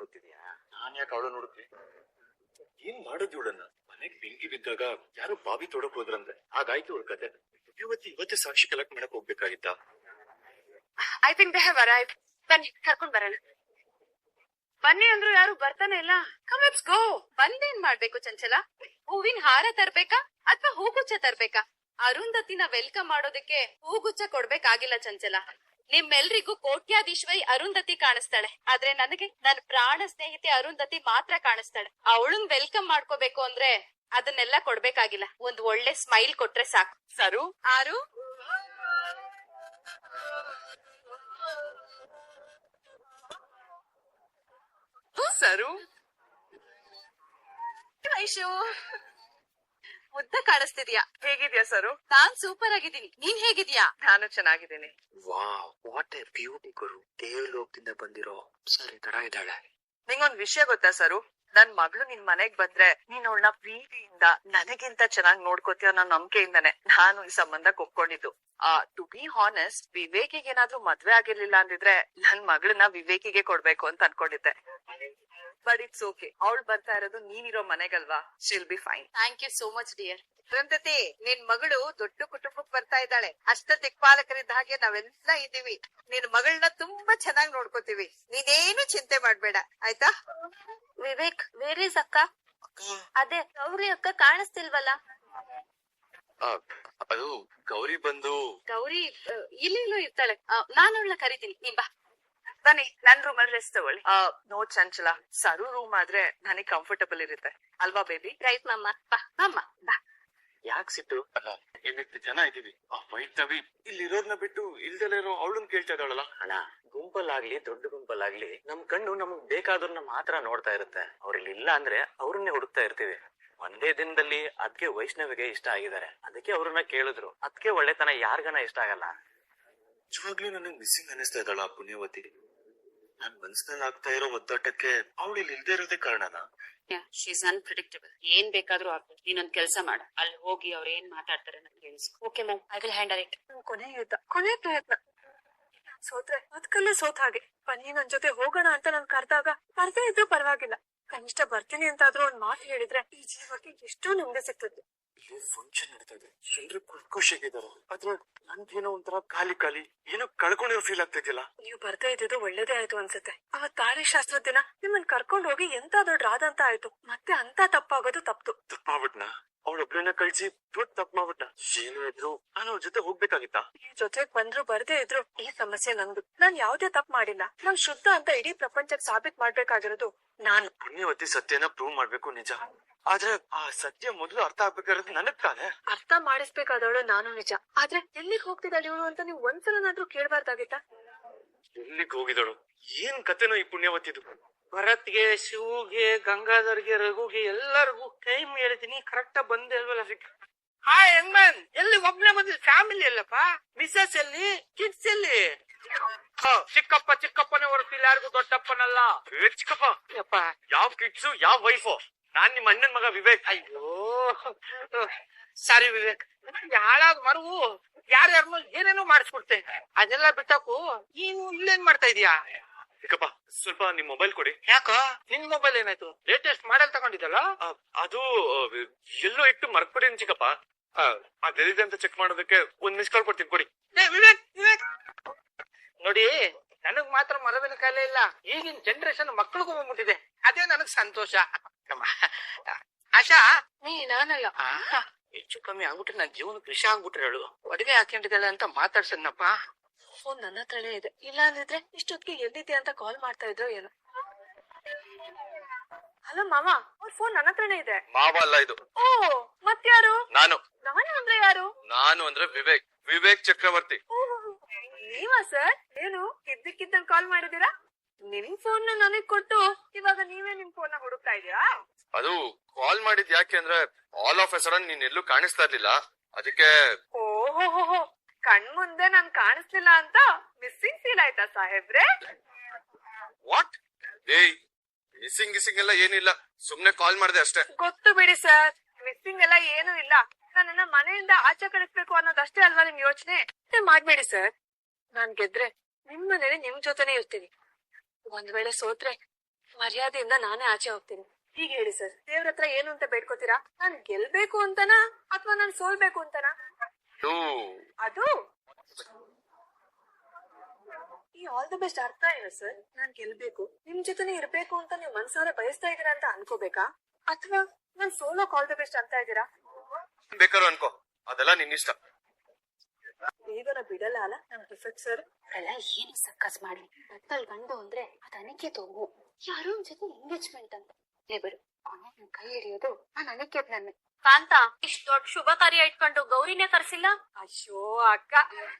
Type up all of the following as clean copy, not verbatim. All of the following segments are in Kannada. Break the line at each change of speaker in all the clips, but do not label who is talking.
ಹುಡುಕ್ತಿದ್ಯಾ? ನಾನ್ ಯಾಕೆ ಅವಳು ಹುಡುಕ್ಲಿ? ಏನ್ ಮಾಡೋದು ಇವಳನ್ನ? ಮನೆಗೆ ಬೆಂಕಿ ಬಿದ್ದಾಗ ಯಾರು ಬಾವಿ ತೋಡಕ್ ಹೋದ್ರಂದ್ರೆ ಹಾಗಾಯ್ತು ಅವಳ ಕತೆ. ಇವತ್ತೇ ಸಾಕ್ಷಿ ಕಲೆಕ್ಟ್ ಮಾಡಕ್ ಹೋಗ್ಬೇಕಾಗಿತ್ತ?
I think they have arrived. ಬನ್ನಿ ಕರ್ಕೊಂಡ್ ಬರೋಣ. ಬನ್ನಿ ಅಂದ್ರು ಯಾರು ಬರ್ತಾನೆ ಇಲ್ಲ. Come let's go. ಬಂದೇನ್ ಮಾಡ್ಬೇಕು ಚಂಚಲ? ಹೂವಿನ ಹಾರ ತರ್ಬೇಕಾ ಅಥವಾ ಹೂಗುಚ್ಚ ತರ್ಬೇಕಾ? ಅರುಂಧತಿನ ವೆಲ್ಕಮ್ ಮಾಡೋದಕ್ಕೆ ಹೂಗುಚ್ಚ ಕೊಡ್ಬೇಕಾಗಿಲ್ಲ ಚಂಚಲ. ನಿಮ್ಮೆಲ್ರಿಗೂ ಕೋಟ್ಯಾಧೀಶ್ವರಿ ಅರುಂಧತಿ ಕಾಣಿಸ್ತಾಳೆ, ಆದ್ರೆ ನನಗೆ ನನ್ನ ಪ್ರಾಣ ಸ್ನೇಹಿತೆ ಅರುಂಧತಿ ಮಾತ್ರ ಕಾಣಿಸ್ತಾಳೆ. ಅವಳನ್ ವೆಲ್ಕಮ್ ಮಾಡ್ಕೋಬೇಕು ಅಂದ್ರೆ ಅದನ್ನೆಲ್ಲ ಕೊಡ್ಬೇಕಾಗಿಲ್ಲ, ಒಂದ್ ಒಳ್ಳೆ ಸ್ಮೈಲ್ ಕೊಟ್ರೆ ಸಾಕು.
ಸರು
ಆರು
ಸರು
ವೈಶು ಮುದ್ದ ಕಾಣಿಸ್ತಿದ್ಯಾ?
ಹೇಗಿದ್ಯಾ ಸರು?
ನಾನ್ ಸೂಪರ್ ಆಗಿದ್ದೀನಿ, ನೀನ್ ಹೇಗಿದ್ಯಾ?
ನಾನು ಚೆನ್ನಾಗಿದ್ದೀನಿ.
ವಾವ್, ವಾಟ್ ಎ ಬ್ಯೂಟಿ ಗುರು. ದೇವಲೋಕದಿಂದ ಬಂದಿರೋ ಸರಿ ತರ ಇದ್ದಾಳೆ.
ನಿಂಗೊಂದ್ ವಿಷಯ ಗೊತ್ತಾ ಸರು? ನನ್ ಮಗಳು ನಿನ್ ಮನೆಗ್ ಬಂದ್ರೆ ನೀನ್ ಅವಳನ್ನ ಪ್ರೀತಿಯಿಂದ ನನಗಿಂತ ಚೆನ್ನಾಗಿ ನೋಡ್ಕೋತೀಯ ಅನ್ನೋ ನಂಬಿಕೆಯಿಂದಾನೆ ನಾನು ಈ ಸಂಬಂಧಕ್ಕೆ ಒಪ್ಕೊಂಡಿದ್ದು. ಟು ಬಿ ಹಾನೆಸ್ಟ್, ವಿವೇಕಿಗೆ ಏನಾದ್ರೂ ಮದ್ವೆ ಆಗಿರ್ಲಿಲ್ಲ ಅಂದಿದ್ರೆ ನನ್ ಮಗಳನ್ನ ವಿವೇಕಿಗೆ ಕೊಡ್ಬೇಕು ಅಂತ ಅನ್ಕೊಂಡಿದ್ದೆ. ಬಟ್ ಇಟ್ಸ್ ಓಕೆ, ಅವಳು ಬರ್ತಾ ಇರೋದು ನೀನಿರೋ ಮನೆಗಲ್ವಾ, she'll be fine.
Thank you so much dear.
Arundhati, ನಿನ್ ಮಗಳು ದೊಡ್ಡ ಕುಟುಂಬಕ್ಕೆ ಬರ್ತಾ ಇದ್ದಾಳೆ. ಅಷ್ಟ ದಿಕ್ಪಾಲಕರಿದ್ದ ಹಾಗೆ ನಾವೆಲ್ಲ ಇದ್ದೀವಿ. ನಿನ್ ಮಗಳನ್ನ ತುಂಬಾ ಚೆನ್ನಾಗಿ ನೋಡ್ಕೋತೀವಿ, ನೀನೇನು ಚಿಂತೆ ಮಾಡ್ಬೇಡ, ಆಯ್ತಾ?
ವಿವೇಕ್, ವೇರ್ ಇಸ್ ಅಕ್ಕ? ಅದೇ ಗೌರಿ ಅಕ್ಕ ಕಾಣಿಸ್ತಿಲ್ವಲ್ಲ?
ಅದು ಗೌರಿ ಬಂದು
ಗೌರಿ ಇಲ್ಲಿಲ್ಲೂ ಇರ್ತಾಳೆ. ನಾನು ಅವಳನ್ನ ಕರಿತೀನಿ, ನೀನ್ ಬಾ.
ಬನ್ನಿ, ನನ್ ರೂಮಲ್ಲಿ ರೆಸ್ಟ್ ತಗೊಳ್ಳಿ. ನೋ ಚಂಚಲ, ಸರು ರೂಮ್ ಆದ್ರೆ ನನಗ್ ಕಂಫರ್ಟಬಲ್ ಇರುತ್ತೆ ಅಲ್ವಾ ಬೇಬಿ?
ರೈಟ್ ಮಮ್ಮ. ಬಾ ಮಮ್ಮ ಬಾ.
ಯಾಕೆ ಸಿಟ್ಟು? ಅಲ್ಲ, ಇಲ್ಲಿಷ್ಟು ಜನ ಇದೀವಿ, ಆ ವೈಷ್ಣವಿ ಇಲ್ಲಿರೋರ್ನ ಬಿಟ್ಟು ಇಲ್ದಲೇ ಇರೋ ಅವಳನ್ನ ಕೇಳ್ತಾ ಇದ್ದಾಳಲ್ಲ. ಅಣ್ಣ, ಗುಂಪಲ್ಲಾಗ್ಲಿ ದೊಡ್ಡ ಗುಂಪಲ್ಲಾಗ್ಲಿ ನಮ್ ಕಣ್ಣು ನಮಗ್ ಬೇಕಾದವ್ರನ್ನ ಮಾತ್ರ ನೋಡ್ತಾ ಇರುತ್ತೆ. ಅವ್ರಿಲ್ಲಿ ಇಲ್ಲ ಅಂದ್ರೆ ಅವ್ರನ್ನೇ ಹುಡುಕ್ತಾ ಇರ್ತೀವಿ. ಒಂದೇ ದಿನದಲ್ಲಿ ಅದಕ್ಕೆ ವೈಷ್ಣವಿಗೆ ಇಷ್ಟ ಆಗಿದ್ದಾರೆ, ಅದಕ್ಕೆ ಅವ್ರನ್ನ ಕೇಳಿದ್ರು. ಅದಕ್ಕೆ ಒಳ್ಳೆತನ ಯಾರ್ಗನ ಇಷ್ಟ ಆಗಲ್ಲ. ನಿಜವಾಗ್ಲೂ ನನಗ್ ಮಿಸ್ಸಿಂಗ್ ಅನಿಸ್ತಾ ಇದ್ದಾಳ ಆ ಪುಣ್ಯವತಿ. ನನ್ ಮನ್ಸಿನಲ್ಲಿ ಆಗ್ತಾ ಇರೋ ಒದ್ದಾಟಕ್ಕೆ ಅವಳು ಇಲ್ಲಿ ಇಲ್ದೇ ಇರೋದೇ ಕಾರಣನಾ?
She is unpredictable. ಏನ್ ಬೇಕಾದ್ರೂ ಆಗ್ಬೋದು. ನೀನೊಂದ್ ಕೆಲ್ಸ ಮಾಡ, ಅಲ್ಲಿ ಹೋಗಿ ಅವ್ರ ಏನ್ ಮಾತಾಡ್ತಾರೆ ಅಂತ ಕೇಳಿಸ್ಕೊ. Okay ma'am, I will handle it.
ಕೊನೆ ಯುದ್ಧ, ಕೊನೆ ಪ್ರಯತ್ನ. ಸೋತ್ರೆ ಅದಕ್ಕಲ್ಲೇ ಸೋತ್ ಹಾಗೆ. ಬನ್ನಿ ನನ್ ಜೊತೆ ಹೋಗೋಣ ಅಂತ ನನ್ ಕರ್ದಾಗ ಬರ್ದೇ ಇದ್ರು ಪರವಾಗಿಲ್ಲ, ಕನಿಷ್ಠ ಬರ್ತೀನಿ ಅಂತಾದ್ರೂ ಒಂದ್ ಮಾತು ಹೇಳಿದ್ರೆ ಈ ಜೀವಕ್ಕೆ ಎಷ್ಟೋ ನೆಮ್ಮದಿ ಸಿಗ್ತದೆ.
ಫಂಕ್ಷನ್ ನಡೀತಾ ಇದೆ, ಎಲ್ರು ಖುಷಿಯಾಗಿದ್ದಾರೆ. ಆದ್ರೆ ನಂದೇನೋ ಒಂಥರ ಖಾಲಿ ಖಾಲಿ, ಏನೋ ಕಳ್ಕೊಂಡಿರೋ ಫೀಲ್ ಆಗ್ತಾ ಇದೆಯಲ್ಲ.
ನೀವು ಬರ್ತಾ ಇದ್ದಿದ್ದು ಒಳ್ಳೇದೇ ಆಯ್ತು ಅನ್ಸುತ್ತೆ. ಅವತ್ ತಾಳಿ ಶಾಸ್ತ್ರದ ದಿನ ನಿಮ್ಮನ್ ಕರ್ಕೊಂಡ್ ಹೋಗಿ ಎಂತ ದೊಡ್ಡ ರಾದಂತ ಆಯ್ತು. ಮತ್ತೆ ಅಂತ ತಪ್ಪಾಗೋದು ತಪ್ಪು.
ತಪ್ಪಾಗ್ಬಿಟ್ನಾ? ಅವಳೊಬ್ಳನ್ನ ಕಳ್ಸಿ ದೊಡ್ಡ ತಪ್ಪು ಮಾಡ್ಬಿಟ್ಟ. ಏನು ಇದ್ರು ನಾನು ಅವ್ರ ಜೊತೆ ಹೋಗ್ಬೇಕಾಗಿತ್ತಾ?
ಈ ಜೊತೆಗ್ ಬಂದ್ರು ಬರ್ದೇ ಇದ್ರು ಈ ಸಮಸ್ಯೆ ನಂದು. ನಾನ್ ಯಾವ್ದೇ ತಪ್ಪು ಮಾಡಿಲ್ಲ. ನಾನ್ ಶುದ್ಧ ಅಂತ ಇಡೀ ಪ್ರಪಂಚಕ್ಕೆ ಸಾಬೀತ್ ಮಾಡ್ಬೇಕಾಗಿರೋದು ನಾನು.
ಪುಣ್ಯವತಿ ಸತ್ಯನ ಪ್ರೂವ್ ಮಾಡ್ಬೇಕು ನಿಜ, ಆದ್ರೆ ಆ ಸತ್ಯ ಮೊದಲು ಅರ್ಥ ಆಗ್ಬೇಕಾಗಿರೋದು ನನಗ್ ತಾನೆ.
ಅರ್ಥ ಮಾಡಿಸ್ಬೇಕಾದವಳು ನಾನು ನಿಜ, ಆದ್ರೆ ಎಲ್ಲಿಗ್ ಹೋಗ್ತಿದ್ದಾಳೆ ಇವಳು ಅಂತ ನೀವು ಒಂದ್ಸಲನಾದ್ರೂ ಕೇಳ್ಬಾರ್ದಾಗಿತ್ತ?
ಎಲ್ಲಿಗ್ ಹೋಗಿದಳು? ಏನ್ ಕತೆನೋ ಈ ಪುಣ್ಯವತಿದು.
ಭರತ್ಗೆ, ಶಿವುಗೆ, ಗಂಗಾಧರ್ಗೆ, ರಘುಗೆ ಎಲ್ಲರಿಗೂ ಟೈಮ್ ಹೇಳಿದೀನಿ, ಕರೆಕ್ಟ್ ಬಂದೆ ಅಲ್ವಲ್ಲ? ಹಾಯ್ ಯಂಗ್ಮನ್, ಎಲ್ಲಿ ಒಬ್ನೇ ಬಂದಿದ್? ಫ್ಯಾಮಿಲಿ ಎಲ್ಲಪ್ಪ? ಮಿಸಸ್ ಎಲ್ಲಿ? ಕಿಡ್ಸ್ ಎಲ್ಲಿ? ಚಿಕ್ಕಪ್ಪ ಚಿಕ್ಕಪ್ಪನೇ ಹೊರತಿಲ್ಲ, ಯಾರಿಗೂ ದೊಡ್ಡಪ್ಪನಲ್ಲ.
ಚಿಕ್ಕಪ್ಪ
ಯಪ್ಪ,
ಯಾವ ಕಿಡ್ಸು ಯಾವ ವೈಫು? ನಾನ್ ನಿಮ್ಮ ಅಣ್ಣನ್ ಮಗ ವಿವೇಕ್.
ಅಯ್ಯೋ ಸಾರಿ ವಿವೇಕ್, ಹಾಳಾದ್ ಮರವು ಯಾರ್ಯಾರನ್ನು ಏನೇನೋ ಮಾಡಿಸ್ಬಿಡ್ತೆ. ಅದೆಲ್ಲ ಬಿಟ್ಟಾಕು ನೀನು ಇಲ್ಲೇನ್ ಮಾಡ್ತಾ ಇದೀಯಾ?
ಚಿಕ್ಕಪ್ಪ, ಸ್ವಲ್ಪ ನಿಮ್ ಮೊಬೈಲ್ ಕೊಡಿ.
ಯಾಕ? ನಿನ್ ಮೊಬೈಲ್ ಏನಾಯ್ತು? ಲೇಟೆಸ್ಟ್ ಮಾಡೆಲ್ ತಗೊಂಡಿದ್ದಲ್ಲ?
ಅದು ಎಲ್ಲೋ ಇಟ್ಟು ಮರ್ಕೊಡೇನ್ ಚಿಕ್ಕಪ್ಪ. ಅದೆಲ್ಲಿದೆ ಅಂತ ಚೆಕ್ ಮಾಡೋದಕ್ಕೆ ಒಂದ್ ಮಿಸ್ ಕಾಲ್ ಕೊಡ್ತೀನಿ, ಕೊಡಿ.
ವಿವೇಕ್ ವಿವೇಕ್ ನೋಡಿ, ನನಗ್ ಮಾತ್ರ ಮರವಿನ ಕಾಯಿಲೆ ಇಲ್ಲ, ಈಗಿನ ಜನರೇಷನ್ ಮಕ್ಕಳಿಗೂ ಬಂದ್ಬಿಟ್ಟಿದೆ. ಅದೇ ನನಗ್ ಸಂತೋಷ. ಆಶಾ,
ನಾನಲ್ಲ,
ಹೆಚ್ಚು ಕಮ್ಮಿ ಆಗ್ಬಿಟ್ರೆ ನನ್ ಜೀವನಕ್ಕೆ ವಿಷ ಆಗ್ಬಿಟ್ರೆ ಹೇಳು. ಅಡುಗೆ ಹಾಕೊಂಡಿದ್ದಾಳೆ ಅಂತ ಮಾತಾಡ್ಸನ್ನಪ್ಪ.
ಫೋನ್ ನನ್ನ ಹತ್ರನೇ ಇದೆ, ಇಲ್ಲ ಅಂದಿದ್ರೆ ಇಷ್ಟೊತ್ತಿಗೆ ಎಲ್ಲಿದೆ ಅಂತ ಕಾಲ್ ಮಾಡ್ತಾ ಇದ್ರು ಏನು. ಹಲೋ ಮಾಮ, ಅವ್ರ ಫೋನ್ ನನ್ನ ಹತ್ರನೇ ಇದೆ.
ಮಾವ ಅಲ್ಲ ಇದು.
ಓ, ಮತ್ಯಾರು?
ನಾನು
ಅಂದ್ರೆ ಯಾರು?
ನಾನು ಅಂದ್ರೆ ವಿವೇಕ್, ವಿವೇಕ್ ಚಕ್ರವರ್ತಿ.
ನೀವಾ ಸರ್? ಏನು ಇದ್ದಕ್ಕಿದ್ದಂಗ್ ಕಾಲ್ ಮಾಡಿದೀರಾ? ನಿಮ್ ಫೋನ್ ನನಗ್ ಕೊಟ್ಟು ಇವಾಗ ನೀವೇ ನಿಮ್ ಫೋನ್ ನ ಹುಡುಕ್ತಾ ಇದೀರಾ?
ಅದು ಕಾಲ್ ಮಾಡಿದ್ ಯಾಕೆ ಅಂದ್ರೆ ಆಲ್ ಆಫ್ ಎ ಸಡನ್ ನೀನ್ ಎಲ್ಲೂ ಕಾಣಿಸ್ತಾ ಇರ್ಲಿಲ್ಲ, ಅದಕ್ಕೆ.
ಓಹೋ, ಕಣ್ ಮುಂದೆ ನಾನ್ ಕಾಣಿಸ್ಲಿಲ್ಲ ಅಂತ ಮಿಸ್ಸಿಂಗ್ ಫೀಲ್ ಆಯ್ತಾ ಸಾಹೇಬ್ರೆ?
ವಾಟ್? ಏಯ್, ಮಿಸ್ಸಿಂಗ್ ಎಲ್ಲ ಏನಿಲ್ಲ, ಸುಮ್ನೆ ಕಾಲ್ ಮಾಡಿದೆ ಅಷ್ಟೇ.
ಗೊತ್ತು ಬಿಡಿ ಸರ್, ಮಿಸ್ಸಿಂಗ್ ಎಲ್ಲ ಏನು ಇಲ್ಲ. ನನ್ನನ್ನ ಮನೆಯಿಂದ ಆಚೆ ಕಳಿಸ್ಬೇಕು ಅನ್ನೋದಷ್ಟೇ ಅಲ್ವಾ ನಿಮ್ ಯೋಚನೆ? ಮಾಡ್ಬೇಡಿ ಸರ್, ನಾನ್ ಗೆದ್ರೆ ನಿಮ್ ಮನೇಲಿ ನಿಮ್ ಜೊತೆನೆ ಇರ್ತೀನಿ. ಒಂದ್ ವೇಳೆ ಸೋತ್ರೆ
ಮರ್ಯಾದೆಯಿಂದ ನಾನೇ ಆಚೆ ಹೋಗ್ತೀನಿ. ಹೀಗೆ ಹೇಳಿ ಸರ್, ದೇವ್ರ ಹತ್ರ ಏನು ಅಂತ ಬೇಡ್ಕೋತೀರಾ? ನಾನ್ ಗೆಲ್ಬೇಕು ಅಂತನಾ ಅಥವಾ ನಾನ್ ಸೋಲ್ಬೇಕು ಅಂತನಾ? ಅದು ಈ ಆಲ್ ದ ಬೆಸ್ಟ್ ಅರ್ಥ ಏನು ಸರ್? ನಾನ್ ಗೆಲ್ಬೇಕು, ನಿಮ್ ಜೊತೆನೆ ಇರ್ಬೇಕು ಅಂತ ನೀವ್ ಮನ್ಸಾರೆ ಬಯಸ್ತಾ ಇದೀರಾ ಅಂತ ಅನ್ಕೋಬೇಕಾ, ಅಥವಾ ನಾನ್ ಸೋಲೋಕ್ ಆಲ್ ದ ಬೆಸ್ಟ್ ಅಂತ ಇದ್ದೀರಾ?
ಬೇಕಾರು ಅನ್ಕೋ, ಅದೆಲ್ಲ ನಿನ್ನಿಷ್ಟ.
ಬೇಗನ ಬಿಡಲ್ಲ ಅಲ್ಲ ನಮ್ ಡಿಫೆಕ್ಟ್ ಸರ್.
ಎಲ್ಲ ಏನು ಸಕ್ಕಸ್ ಮಾಡಿ ಬತ್ತಲ್ ಗಂಡು ಅಂದ್ರೆ ಅದ್ ಅನಿಕೇತ್ ಹೋಗು, ಯಾರೋ ಜೊತೆ ಎಂಗೇಜ್ಮೆಂಟ್ ಅಂತ ಬಿಡು. ನನ್ ಕೈ ಹಿಡಿಯೋದು ನಾನ್ ಅನಿಕೇತ್ ನನ್ನ ಕಾಂತ. ಇಷ್ಟ ದೊಡ್ಡ ಶುಭ ಕಾರ್ಯ ಇಟ್ಕೊಂಡು ಗೌರಿನೇ ಕರ್ಸಿಲ್ಲ?
ಅಯ್ಯೋ ಅಕ್ಕ,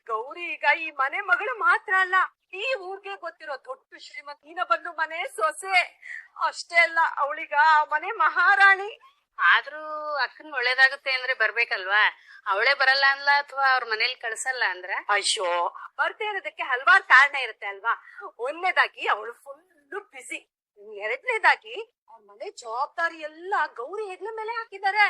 ಗೌರಿ ಈಗ ಈ ಮನೆ ಮಗಳು ಮಾತ್ರ ಅಲ್ಲ, ಈ ಊರ್ಗೆ ಗೊತ್ತಿರೋ ದೊಡ್ಡ ಶ್ರೀಮಂತ. ನೀನ ಬಂದು ಮನೆ ಸೊಸೆ ಅಷ್ಟೇ ಅಲ್ಲ, ಅವಳಿಗ ಆ ಮನೆ ಮಹಾರಾಣಿ.
ಆದ್ರೂ ಅಕ್ಕನ್ ಒಳ್ಳೇದಾಗುತ್ತೆ ಅಂದ್ರೆ ಬರ್ಬೇಕಲ್ವಾ? ಅವಳೇ ಬರಲ್ಲ ಅನ್ಲ ಅಥವಾ ಅವ್ರ ಮನೇಲಿ ಕಳ್ಸಲ್ಲ ಅಂದ್ರ?
ಅಯ್ಯೋ, ಬರ್ದೇ ಇರೋದಕ್ಕೆ ಹಲ್ವಾರು ಕಾರಣ ಇರುತ್ತೆ ಅಲ್ವಾ. ಒಂದನೇದಾಗಿ ಅವಳು ಫುಲ್ ಬಿಸಿ, ಎರಡನೇದಾಗಿ ಅವ್ರ ಮನೆ ಜವಾಬ್ದಾರಿ ಎಲ್ಲ ಗೌರಿ ಹೆಗ್ಲ ಮೇಲೆ ಹಾಕಿದ್ದಾರೆ.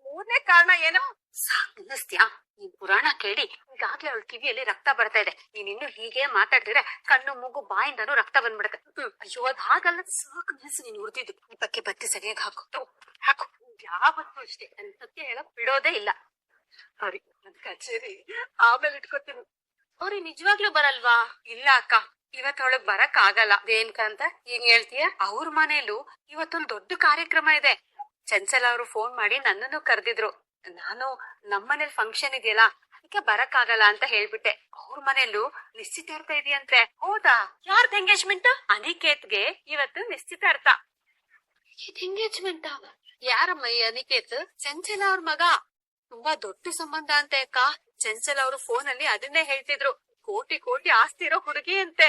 ಮೂರನೇ ಕಾರಣ ಏನೋ
ಸಾಕ್ ಅನ್ನಿಸ್ತ್ಯಾ? ನೀನ್ ಪುರಾಣ ಕೇಳಿ ಈಗಾಗ್ಲೇ ಅವಳ ಕಿವಿಯಲ್ಲಿ ರಕ್ತ ಬರ್ತಾ ಇದೆ. ನೀನ್ ಇನ್ನು ಹೀಗೆ ಮಾತಾಡ್ತಿದ್ರೆ ಕಣ್ಣು ಮೂಗು ಬಾಯಿಂದನೂ ರಕ್ತ ಬಂದ್ಬಿಡತ್ತೆ.
ಅಯ್ಯೋ, ಅದ್ ಹಾಗಲ್ಲ. ಸಾಕು ನಿಲ್ಸು ನೀನ್ ಉರ್ದಿದ್ದು.
ದೀಪಕ್ಕೆ ಬತ್ತಿ ಸರಿಯಾಗಿ ಹಾಕು. ಯಾವತ್ತೂ ಅಷ್ಟೇ ನನ್ ಸತ್ಯ ಹೇಳಕ್ ಬಿಡೋದೇ ಇಲ್ಲ.
ಸರಿ, ನನ್ ಕಚೇರಿ ಆಮೇಲೆ ಇಟ್ಕೊತೀನಿ.
ಅವ್ರಿ ನಿಜವಾಗ್ಲೂ ಬರಲ್ವಾ?
ಇಲ್ಲ ಅಕ್ಕ, ಇವತ್ ಅವಳಗ್ ಬರಕ್ ಆಗಲ್ಲ.
ಅದೇನ್ಕಂತ ಈಗ ಹೇಳ್ತೀಯ?
ಅವ್ರ ಮನೇಲೂ ಇವತ್ತೊಂದ್ ದೊಡ್ಡ ಕಾರ್ಯಕ್ರಮ ಇದೆ. ಚಂಚಲ ಅವರು ಫೋನ್ ಮಾಡಿ ನನ್ನನ್ನು ಕರೆದಿದ್ರು. ನಾನು ನಮ್ಮನೇಲಿ ಫಂಕ್ಷನ್ ಇದೆಯಲ್ಲ, ಅದಕ್ಕೆ ಬರಕ್ ಆಗಲ್ಲ ಅಂತ ಹೇಳ್ಬಿಟ್ಟೆ. ಅವ್ರ ಮನೇಲೂ ನಿಶ್ಚಿತಾರ್ಥ ಇದೆಯಂತೆ. ಹೌದಾ?
ಯಾರ್ದು ಎಂಗೇಜ್ಮೆಂಟ್?
ಅನಿಕೇತ್ಗೆ ಇವತ್ತು ನಿಶ್ಚಿತಾರ್ಥ.
ಎಂಗೇಜ್ಮೆಂಟ್? ಯಾರಮ್ಮ ಈ ಅನಿಕೇತ್?
ಚಂಚಲ ಅವ್ರ ಮಗ. ತುಂಬಾ ದೊಡ್ಡ ಸಂಬಂಧ ಅಂತೆ ಅಕ್ಕ. ಚಂಚಲ ಅವರು ಫೋನ್ ಅಲ್ಲಿ ಅದನ್ನೇ ಹೇಳ್ತಿದ್ರು. ಕೋಟಿ ಕೋಟಿ ಆಸ್ತಿ ಇರೋ ಹುಡುಗಿ ಅಂತೆ.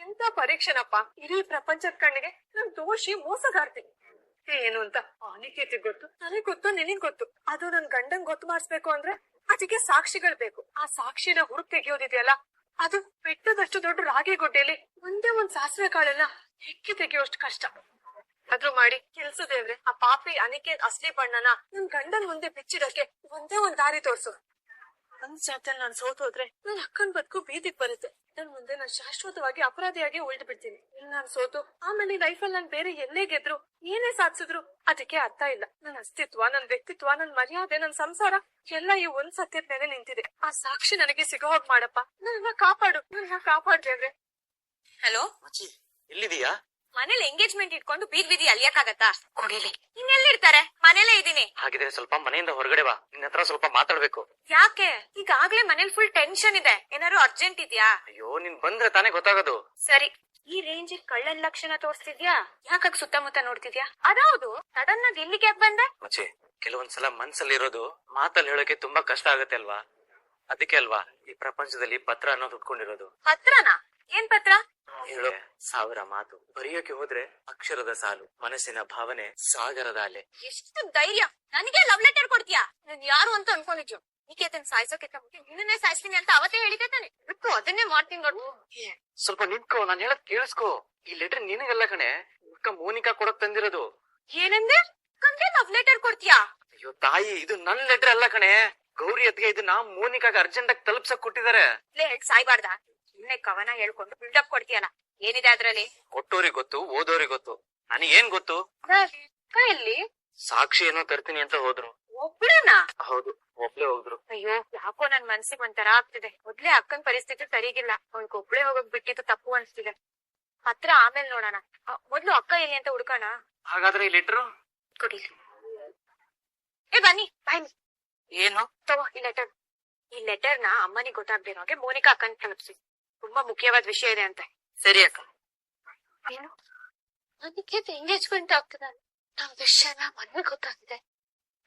ಎಂತ ಪರೀಕ್ಷೆನಪ್ಪ, ಇಡೀ ಪ್ರಪಂಚದ ಕಣ್ಣಿಗೆ ನಮ್ ದೋಷಿ ಮೋಸಗಾರ್ತಿ ಏನು ಅಂತ ಅನಿಕೇತಿಗ್ ಗೊತ್ತು, ನನಗ್ ಗೊತ್ತು, ನಿನಗ್ ಗೊತ್ತು. ಅದು ನನ್ ಗಂಡಂಗ್ ಗೊತ್ತು ಮಾಡಿಸ್ಬೇಕು ಅಂದ್ರೆ ಅದಕ್ಕೆ ಸಾಕ್ಷಿಗಳು ಬೇಕು. ಆ ಸಾಕ್ಷಿನ ಹುಡುಕ್ ತೆಗಿಯೋದಿದೆಯಲ್ಲ, ಅದು ಬೆಟ್ಟದಷ್ಟು ದೊಡ್ಡ ರಾಗಿ ಗುಡ್ಡೆಯಲ್ಲಿ ಒಂದೇ ಒಂದ್ ಸಾಸಿವೆ ಕಾಳನ್ನ ಹೆಕ್ಕಿ ತೆಗಿಯೋಷ್ಟು ಕಷ್ಟ. ಆದ್ರೂ ಮಾಡಿ ಕೆಲ್ಸ ದೇವ್ರೆ, ಆ ಪಾಪಿ ಅನಿಕೇತ್ ಅಸ್ಲಿ ಬಣ್ಣನ ನನ್ ಗಂಡನ್ ಮುಂದೆ ಬಿಚ್ಚಿಡಕ್ಕೆ ಒಂದೇ ಒಂದ್ ದಾರಿ ತೋರ್ಸು. ಒಂದ್ ಜಾತಲ್ಲಿ ನಾನ್ ಸೋತೋದ್ರೆ ನನ್ ಅಕ್ಕನ್ ಬದುಕು ಬೀದಿಗ್ ಬರುತ್ತೆ. ನನ್ ಮುಂದೆ ನಾನ್ ಶಾಶ್ವತವಾಗಿ ಅಪರಾಧಿಯಾಗಿ ಉಳ್ದು ಬಿಡ್ತೀನಿ. ಇಲ್ಲಿ ನಾನ್ ಸೋತು ಆಮೇಲೆ ಲೈಫಲ್ಲಿ ನಾನ್ ಬೇರೆ ಎಲ್ಲೇ ಗೆದ್ರು ಏನೇ ಸಾಧಿಸಿದ್ರು ಅದಕ್ಕೆ ಅರ್ಥ ಇಲ್ಲ. ನನ್ ಅಸ್ತಿತ್ವ, ನನ್ ವ್ಯಕ್ತಿತ್ವ, ನನ್ ಮರ್ಯಾದೆ, ನನ್ ಸಂಸಾರ ಎಲ್ಲ ಈ ಒಂದ್ ಸತ್ಯದ ಮೇಲೆ ನಿಂತಿದೆ. ಆ ಸಾಕ್ಷಿ ನನಗೆ ಸಿಗೋ ಹೋಗ್ ಮಾಡಪ್ಪ. ನನ್ನ ಕಾಪಾಡ್ದೇವ್ರೆ. ಹಲೋ,
ಎಲ್ಲಿದೀಯಾ?
ಮನೇಲಿ ಎಂಗೇಜ್ಮೆಂಟ್ ಇಟ್ಕೊಂಡು ಬೀದ್ ಬೀದಿ ಅಲಿಯಕ್ಕಾಗತ್ತಾ? ಕುಡಿಲಿ. ಇನ್ನೆಲ್ಲಿರ್ತಾರೆ? ಮನೇಲೇ ಇದೀನಿ.
ಹಾಗಿದ್ರೆ ಸ್ವಲ್ಪ ಮನೆಯಿಂದ ಹೊರಗಡೆ ಬಾ, ನಿನ್ನ ಹತ್ರ ಸ್ವಲ್ಪ ಮಾತಾಡ್ಬೇಕು.
ಯಾಕೆ? ಈಗಾಗ್ಲೇ ಮನೇಲಿ ಫುಲ್ ಟೆನ್ಷನ್ ಇದೆ. ಏನಾದ್ರು ಅರ್ಜೆಂಟ್ ಇದ್ಯಾ?
ಅಯ್ಯೋ, ನೀನ್ ಬಂದ್ರೆ ತಾನೇ ಗೊತ್ತಾಗೋದು.
ಸರಿ, ಈ ರೇಂಜ್ ಕಳ್ಳನ್ ಲಕ್ಷಣ ತೋರಿಸ್ತಿದ್ಯಾ? ಯಾಕಾಗ ಸುತ್ತಮುತ್ತ ನೋಡ್ತಿದ್ಯಾ? ಅದೌದು, ಸಡನ್ ಆಗಿ ಇಲ್ಲಿಗೆ ಯಾಕೆ ಬಂದೆ?
ಮಚ್ಚಿ, ಕೆಲವೊಂದ್ಸಲ ಮನ್ಸಲ್ಲಿ ಇರೋದು ಮಾತಲ್ಲಿ ಹೇಳೋಕೆ ತುಂಬಾ ಕಷ್ಟ ಆಗುತ್ತೆ ಅಲ್ವಾ? ಅದಕ್ಕೆ ಅಲ್ವಾ ಈ ಪ್ರಪಂಚದಲ್ಲಿ ಪತ್ರ ಅನ್ನೋದು ಉಟ್ಕೊಂಡಿರೋದು.
ಪತ್ರನಾ? ಏನ್ ಪತ್ರ?
ಹೇಳೋ 1000 ಮಾತು, ಬರೆಯೋಕೆ ಹೋದ್ರೆ ಅಕ್ಷರದ ಸಾಲು, ಮನಸ್ಸಿನ ಭಾವನೆ ಸಾಗರದ ಅಲೆ.
ಎಷ್ಟು ಧೈರ್ಯ! ನನಗೆ ಲವ್ ಲೆಟರ್ ಕೊಡ್ತೀಯಾ? ನಾನ್ ಯಾರು ಅಂತ ಅನ್ಕೊಂಡಿದ್ಯೋ? ನಿಕೇತನ್ ಸಾಯಿಸೋಕೆ ನಿನ್ನೇ ಸಾಯಿಸ್ತೀನಿ ಅಂತ ಅವತ್ತೇ ಹೇಳಿದ್ದೆ ತಾನೆ. ಬಿಟ್ಟು ಅದನ್ನೇ ಮಾಡ್ತೀನಿ ನೋಡು.
ಸ್ವಲ್ಪ ನಿಂತ್ಕೋ, ನಾನ್ ಹೇಳಕ್ ಕೇಳಿಸ್ಕೋ. ಈ ಲೆಟರ್ ನಿನಗಲ್ಲ ಕಣೆ, ಅಕ್ಕ ಮೋನಿಕಾ ಕೊಡಕ್ ತಂದಿರೋದು.
ಏನಂದೆ? ಕಂದ್ರೆ ಲವ್ ಲೆಟರ್ ಕೊಡ್ತೀಯಾ?
ಅಯ್ಯೋ ತಾಯಿ, ಇದು ನನ್ ಲೆಟರ್ ಅಲ್ಲ ಕಣೆ, ಗೌರಿ ಅತ್ಗೆ ಇದನ್ನ ಮೋನಿಕಾಗ ಅರ್ಜೆಂಟ್ ಆಗಿ ತಲುಪ್ಸಕ್ ಕೊಟ್ಟಿದ್ದಾರೆ.
ಸಾಯ್ಬಾರ್ದ? ಸುಮ್ನೆ ಕವನ ಹೇಳ್ಕೊಂಡು ಬಿಲ್ಡಪ್ ಕೊಡ್ತೀಯಲ್ಲ, ಏನಿದೆ ಅದ್ರಲ್ಲಿ?
ಕೊಟ್ಟೋರಿಗೆ ಗೊತ್ತು, ಓದೋರಿಗೆ ಗೊತ್ತು, ನನಗೇನ್ ಗೊತ್ತು?
ಕೈಯಲ್ಲಿ
ಸಾಕ್ಷಿ ಏನೋ ತರ್ತೀನಿ ಅಂತ ಹೋದ್ರು.
ಒಬ್ಳೇನಾ?
ಹೌದು, ಒಬ್ಳೆ ಹೋದ್ರು.
ಅಯ್ಯೋ, ಯಾಕೋ ನನ್ ಮನ್ಸಿಗೆ ಒಂಥರ ಆಗ್ತಿದೆ. ಮೊದ್ಲೇ ಅಕ್ಕನ್ ಪರಿಸ್ಥಿತಿ ಸರಿಗಿಲ್ಲ, ಅವ್ನಿಗೆ ಒಬ್ಳೆ ಹೋಗಕ್ ಬಿಟ್ಟಿದ್ದು ತಪ್ಪು ಅನ್ಸ್ತಿದೆ. ಹತ್ರ ಆಮೇಲೆ ನೋಡೋಣ, ಮೊದ್ಲು ಅಕ್ಕ ಎಲ್ಲಿ ಅಂತ ಹುಡ್ಕೋಣ.
ಹಾಗಾದ್ರೆ ಈ ಲೆಟರ್
ಕೊಡಿ. ಬನ್ನಿ ಬನ್ನಿ.
ಏನು?
ತಗೋ ಈ ಲೆಟರ್. ಈ ಲೆಟರ್ ನ ಅಮ್ಮನಿಗೆ ಗೊತ್ತಾಗ್ದಿರೋ ಹಾಗೆ ಮೋನಿಕಾ ಅಕ್ಕನ್ ತಲುಪಿಸಿ. ತುಂಬಾ ಮುಖ್ಯವಾದ ವಿಷಯ ಇದೆ ಅಂತ.
ಸರಿ ಅಕ್ಕ.
ಏನು? ನನಗೆ ಎಂಗೇಜ್ಮೆಂಟ್ ಆಗ್ತದ? ನಮ್ ವಿಷಯನ ಮನೆಗೆ ಗೊತ್ತಾಗಿದೆ.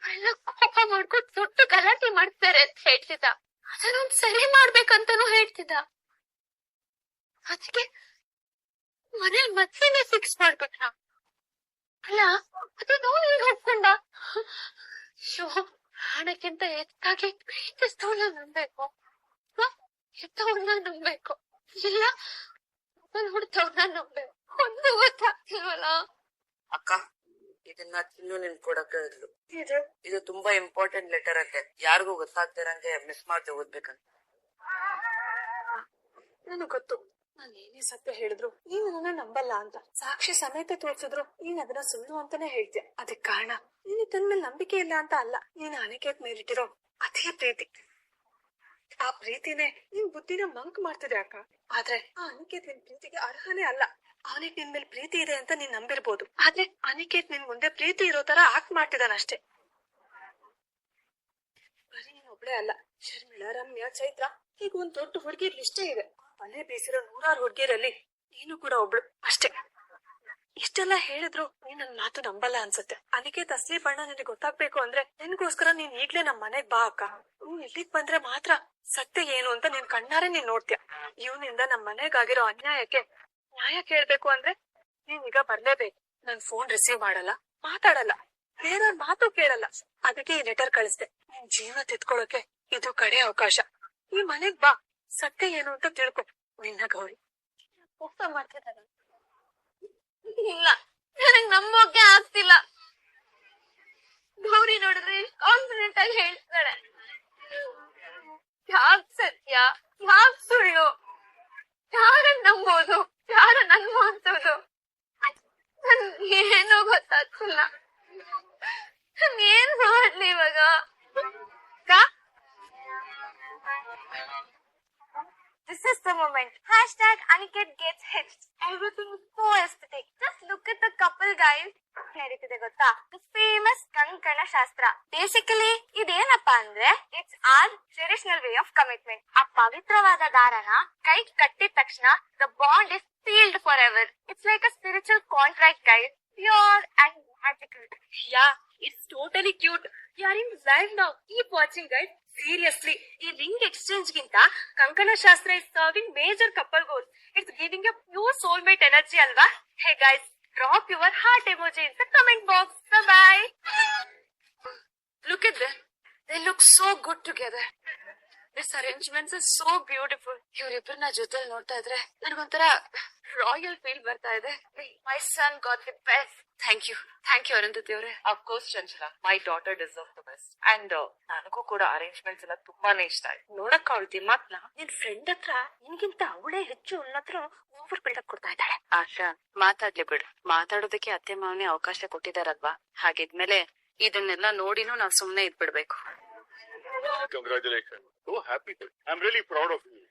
ಎಲ್ಲ ಕೋಪ ಮಾಡ್ಕೊಂಡು ದೊಡ್ಡ ಗಲಾಟೆ ಮಾಡ್ತಾರೆ ಅಂತ ಹೇಳ್ತಿದ್ದ. ಅದನ್ನೊಂದ್ ಸರಿ ಮಾಡ್ಬೇಕಂತಾನು ಹೇಳ್ತಿದ್ದ. ಅದಕ್ಕೆ ಮನೇಲಿ ಮದ್ವೆನೇ ಫಿಕ್ಸ್ ಮಾಡ್ಬಿಟ್ಟ. ಅಲ್ಲ, ಅದು ನೋಡಿ ಒಪ್ಕೊಂಡ. ಹಣಕ್ಕಿಂತ ಹೆಚ್ಚಾಗಿ ಪ್ರೀತಿಸ್ತವನ್ನ ನಂಬೇಕು, ಎತ್ತವನ್ನ ನಂಬೇಕು, ಇಲ್ಲ ಹುಡ್ತವನ್ನ ನಂಬೇಕು. ಒಂದು ಗೊತ್ತಾಗ್ತಿಲ್ವಲ್ಲ.
ಅಕ್ಕ, ಇದನ್ನ ತಿನ್ನು ನಿನ್ ಕೊಡಕ್ಕೆ ಇದ್ಲು. ಇದು ತುಂಬಾ ಇಂಪಾರ್ಟೆಂಟ್ ಲೆಟರ್ ಅಂತೆ, ಯಾರಿಗೂ ಗೊತ್ತಾಗ್ತಿರಂಗೆ ಮಿಸ್ ಮಾಡ್ದೆ ಓದ್ಬೇಕಂತ.
ನನಗ್ ಗೊತ್ತು,
ನಾನು ಏನೇ ಸತ್ಯ ಹೇಳಿದ್ರು ನೀನ್ ನನ್ನ ನಂಬಲ್ಲ ಅಂತ ಸಾಕ್ಷಿ ಸಮೇತ ತೋರ್ಸಿದ್ರು ನೀನ್ ಅದನ್ನ ಸುಳ್ಳು ಅಂತಾನೆ ಹೇಳ್ತೀಯ. ಅದಕ್ ಕಾರಣ ನೀನ್ ತನ್ ಮೇಲೆ ನಂಬಿಕೆ ಇಲ್ಲ ಅಂತ ಅಲ್ಲ, ನೀನ್ ಅನಿಕೇತ್ ಮೇಲಿಟ್ಟಿರೋ ಅದೇ ಪ್ರೀತಿ. ಆ ಪ್ರೀತಿನೇ ನಿನ್ ಬುದ್ಧಿನ ಮಂಕ್ ಮಾಡ್ತಿದೆ ಅಕ್ಕ. ಆದ್ರೆ ಆ ಅನಿಕೇತ್ ನಿನ್ ಪ್ರೀತಿಗೆ ಅರ್ಹನೇ ಅಲ್ಲ. ಅವನಿಗೆ ನಿನ್ ಮೇಲೆ ಪ್ರೀತಿ ಇದೆ ಅಂತ ನೀನ್ ನಂಬಿರ್ಬೋದು, ಆದ್ರೆ ಅನಿಕೇತ್ ನಿನ್ ಮುಂದೆ ಪ್ರೀತಿ ಇರೋ ತರ ಆಕ್ಟ್ ಮಾಡ್ತಿದ್ದಾನಷ್ಟೇ. ಬರೀ ನೀನ್ ಒಬ್ಳೆ ಅಲ್ಲ, ಶರ್ಮಿಳಾ, ರಮ್ಯಾ, ಚೈತ್ರ ಈಗ ಒಂದ್ ದೊಡ್ಡ ಹುಡುಗಿರ್ ಲಿಸ್ಟೇ ಇದೆ. ಮನೆ ಬೀಸಿರೋ 100 ಹುಡುಗಿರಲ್ಲಿ ನೀನು ಕೂಡ ಒಬ್ಳು ಅಷ್ಟೇ. ಇಷ್ಟೆಲ್ಲ ಹೇಳಿದ್ರು ನೀನ್ ನನ್ ಮಾತು ನಂಬಲ್ಲ ಅನ್ಸುತ್ತೆ. ಅನಿಕೇತ್ ಅಸಲಿ ಬಣ್ಣ ನಿನಗೆ ಗೊತ್ತಾಗ್ಬೇಕು ಅಂದ್ರೆ ನಿನ್ಗೋಸ್ಕರ ನೀನ್ ಈಗ್ಲೇ ನಮ್ ಮನೆಗ್ ಬಾ ಅಕ್ಕ. ನೀನ್ ಇಲ್ಲಿಗ್ ಬಂದ್ರೆ ಮಾತ್ರ ಸತ್ಯ ಏನು ಅಂತ ನೀನ್ ಕಣ್ಣಾರೆ ನೀನ್ ನೋಡ್ತೀಯ. ಇವನಿಂದ ನಮ್ ಮನೆಗಾಗಿರೋ ಅನ್ಯಾಯಕ್ಕೆ ನ್ಯಾಯ ಕೇಳ್ಬೇಕು ಅಂದ್ರೆ ನೀನ್ ಈಗ ಬರ್ಲೇಬೇಕು. ನನ್ ಫೋನ್ ರಿಸೀವ್ ಮಾಡಲ್ಲ, ಮಾತಾಡಲ್ಲ, ಬೇರೆಯವ್ರ ಮಾತು ಕೇಳಲ್ಲ. ಅದಕ್ಕೆ ಈ ಲೆಟರ್ ಕಳಿಸ್ದೆ. ನಿನ್ ಜೀವನ ತಿತ್ಕೊಳ್ಳೋಕೆ ಇದು ಕಡೆ ಅವಕಾಶ. ಈ ಮನೆಗ್ ಬಾ, ಸತ್ಯ ಏನು ಅಂತ ತಿಳ್ಕೊ. ನಿನ್ನ ಗೌರಿ.
ಊಟ ಮಾಡ್ತಿದ್ದಾರ? ಇಲ್ಲ, ನನಗ್ ನಂಬೋಕೆ ಆಗ್ತಿಲ್ಲ. ಗೌರಿ ನೋಡಿದ್ರೆ ಕಾನ್ಫಿಡೆಂಟ್ ಆಗಿ ಹೇಳ್ತಾಳೆ. ಯಾಕ್ ಸತ್ಯ, ಯಾಕ್ ಸುಳ್ಳು, ಯಾರನ್ನ ನಂಬೋದು, ಯಾರ ನನ್ ಮಾತೋದು, ಏನೋ ಗೊತ್ತಾಗ್ತಿಲ್ಲ. ನಾನ್ ಏನ್ ಮಾಡ್ಲಿ ಇವಾಗ? This is the moment. #Aniket gets hitched. Everything is so aesthetic. Just look at the couple, guys. ನಡೀತಿದೆ ಗೊತ್ತಾ? The famous ಕಂಕಣ ಶಾಸ್ತ್ರ. Basically, ಇದೇನಪ್ಪ ಅಂದ್ರೆ it's our traditional way of commitment. ಆ ಪವಿತ್ರವಾದ ದಾರನ ಕೈ ಕಟ್ಟಿದ ತಕ್ಷಣ the bond is sealed forever. It's like a spiritual contract, guys. Pure and magical.
Yeah, it's totally cute. You are in live now. Keep watching, guys. Seriously, ಈ ರಿಂಗ್ ಎಕ್ಸ್ಚೇಂಜ್ ಗಿಂತ ಕಂಕಣ ಶಾಸ್ತ್ರ is serving major couple goals. It's giving a pure soulmate energy ಅಲ್ವಾ? Hey guys, drop your heart emoji in the comment box. Bye. Look at them. They look so good together. This arrangements are so beautiful. ಇವ್ರಿಬ್ರನ್ನ ಜೊತೆಲಿ ನೋಡ್ತಾ ಇದ್ರೆ ನನಗೊಂಥರ ರಾಯಲ್ ಫೀಲ್ ಬರ್ತಾ ಇದೆ. My son got the best. Thank you Arundhati ಅವರೇ.
ಅಫ್ಕೋರ್ಸ್ ಚಂಚಲ, my daughter deserve the best. And ನನಗೂ ಕೂಡ ಅರೇಂಜ್ಮೆಂಟ್ಸ್ ಎಲ್ಲ ತುಂಬಾನೇ ಇಷ್ಟ ಆಯ್ತು.
ನೋಡಕ್ ಅವಳ್ತಿ ಮಾತ್ನ ನಿನ್ ಫ್ರೆಂಡ್ ಹತ್ರ ನಿನ್ಗಿಂತ ಅವಳೇ ಹೆಚ್ಚು ಅನ್ನತ್ರ ಓವರ್ ಬಿಲ್ಡಪ್ ಕೊಡ್ತಾ ಇದ್ದಾಳೆ.
ಆಶಾ, ಮಾತಾಡ್ಲಿ ಬಿಡು. ಮಾತಾಡೋದಕ್ಕೆ ಅತ್ತೆ ಮಾವನೇ ಅವಕಾಶ ಕೊಟ್ಟಿದಾರಲ್ವಾ? ಹಾಗಿದ್ಮೇಲೆ ಇದನ್ನೆಲ್ಲ ನೋಡಿನೂ ನಾವ್ ಸುಮ್ನೆ ಇದ್ಬಿಡ್ಬೇಕು.
Congratulations. So happy. I'm really proud of you.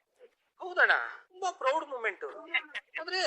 ಹೌದಣ್ಣ, ತುಂಬಾ ಪ್ರೌಡ್ ಮೂಮೆಂಟ್. ಅಂದ್ರೆ